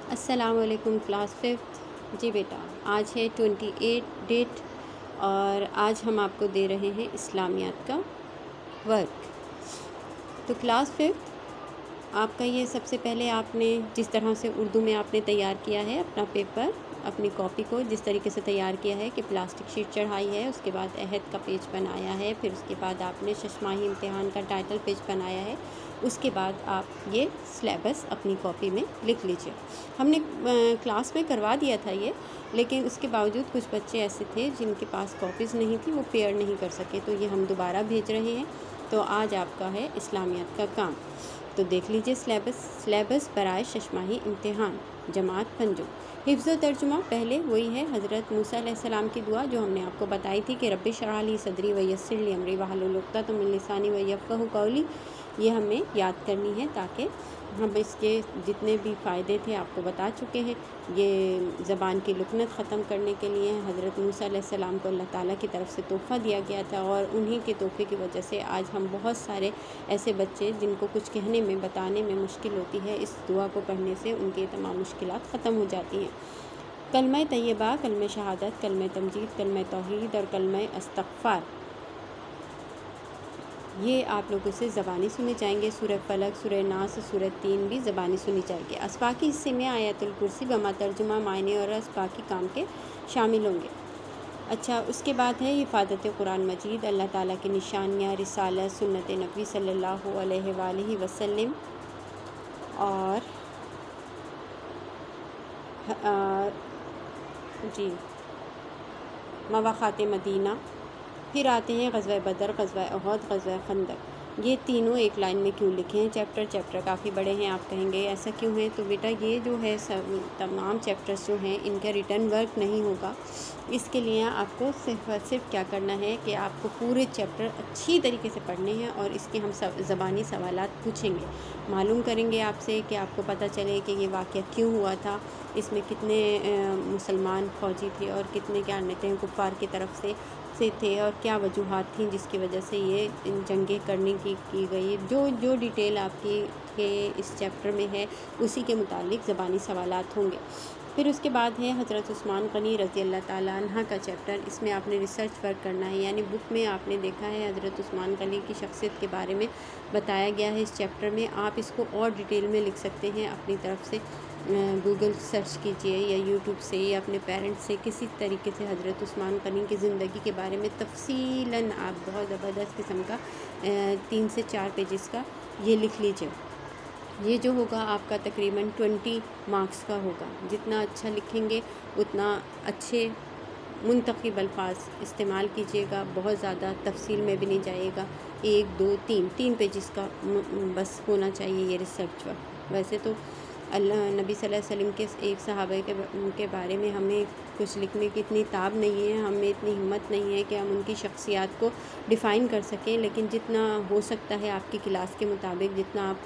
अस्सलामुअलैकुम class fifth. जी बेटा, आज है 28 डेट और आज हम आपको दे रहे हैं इस्लामियात का वर्क। तो क्लास फिफ्थ आपका ये सबसे पहले आपने जिस तरह से उर्दू में आपने तैयार किया है अपना पेपर, अपनी कॉपी को जिस तरीके से तैयार किया है कि प्लास्टिक शीट चढ़ाई है, उसके बाद अहद का पेज बनाया है, फिर उसके बाद आपने शशमाही इम्तिहान का टाइटल पेज बनाया है, उसके बाद आप ये सिलेबस अपनी कॉपी में लिख लीजिए। हमने क्लास में करवा दिया था ये, लेकिन उसके बावजूद कुछ बच्चे ऐसे थे जिनके पास कॉपीज़ नहीं थी, वो फेयर नहीं कर सके, तो ये हम दोबारा भेज रहे हैं। तो आज आपका है इस्लामियात का काम। तो देख लीजिए सिलेबस बराए शशमाही इम्तिहान जमात पंजो। हिफ्ज़ तर्जुमा पहले वही है हज़रत मूसा अलैहिस्सलाम की दुआ जो हमने आपको बताई थी कि रब्बि शरह ली सदरी व यस्सिर ली अमरी वहलुल उक़दतम मिन लिसानी व यफ़क़हू क़ौली। ये हमें याद करनी है ताकि हम इसके जितने भी फ़ायदे थे आपको बता चुके हैं। ये ज़बान की लुकनत ख़त्म करने के लिए हज़रत मूसा अलैहिस्सलाम को अल्लाह ताला की तरफ से तोहफ़ा दिया गया था और उन्हीं के तोहफ़े की वजह से आज हम बहुत सारे ऐसे बच्चे जिनको कुछ कहने में बताने में मुश्किल होती है, इस दुआ को पढ़ने से उनकी तमाम मुश्किलात ख़त्म हो जाती हैं। कलमा तैयबा, कलमा शहादत, कलमा तमजीद, कलमा तौहीद और कलमा इस्तग़फ़ार, ये आप लोगों से ज़बानी सुने जाएंगे। सूरह फलक, सूरह नास, सूरह तीन भी ज़बानी सुनी जाएगी। अस्बाकी हिस्से में आयतुल कुर्सी बमा तर्जुमा, मायने और अस्बाकी काम के शामिल होंगे। अच्छा, उसके बाद है हिफाजत कुरान मजीद, अल्लाह ताला की निशानियाँ, रिसालत, सुन्नत नबी सल्लल्लाहु अलैहि वसल्लम और जी मवाक़ात मदीना। फिर आते हैं ग़ज़वा बदर, ग़ज़वा उहद, ग़ज़वा खंदक। ये तीनों एक लाइन में क्यों लिखे हैं? चैप्टर काफ़ी बड़े हैं। आप कहेंगे ऐसा क्यों है? तो बेटा ये जो है सब तमाम चैप्टर्स जो हैं इनका रिटर्न वर्क नहीं होगा। इसके लिए आपको सिर्फ क्या करना है कि आपको पूरे चैप्टर अच्छी तरीके से पढ़ने हैं और इसके हम सब ज़बानी सवालात पूछेंगे, मालूम करेंगे आपसे कि आपको पता चले कि ये वाक़या क्यों हुआ था, इसमें कितने मुसलमान फ़ौजी थे और कितने क्या कहते हैं कुफ़ार की तरफ से थे और क्या वजूहात थी जिसकी वजह से ये जंगें करने की गई। जो डिटेल आपकी के इस चैप्टर में है उसी के मुतालिक ज़बानी सवालात होंगे। फिर उसके बाद है हज़रत उस्मान गनी रज़ी अल्लाह ताला अन्हा का चैप्टर। इसमें आपने रिसर्च वर्क करना है, यानी बुक में आपने देखा है हज़रत उस्मान गनी की शख्सियत के बारे में बताया गया है इस चैप्टर में। आप इसको और डिटेल में लिख सकते हैं अपनी तरफ से, गूगल सर्च कीजिए या यूट्यूब से या अपने पेरेंट्स से किसी तरीके से हज़रत उस्मान गनी की ज़िंदगी के बारे में तफसीलन आप बहुत ज़बरदस्त किस्म का 3 से 4 पेजेस का ये लिख लीजिए। ये जो होगा आपका तकरीबन 20 मार्क्स का होगा। जितना अच्छा लिखेंगे उतना अच्छे मुंतखब अल्फाज इस्तेमाल कीजिएगा, बहुत ज़्यादा तफसील में भी नहीं जाइएगा। 1 2 3 पेजेस का बस होना चाहिए ये रिसर्च वर्क। वैसे तो अल्लाह नबी सल्लल्लाहु अलैहि वसल्लम के एक सहाबा के बारे में हमें कुछ लिखने की इतनी ताब नहीं है, हमें इतनी हिम्मत नहीं है कि हम उनकी शख्सियत को डिफ़ाइन कर सकें, लेकिन जितना हो सकता है आपकी क्लास के मुताबिक जितना आप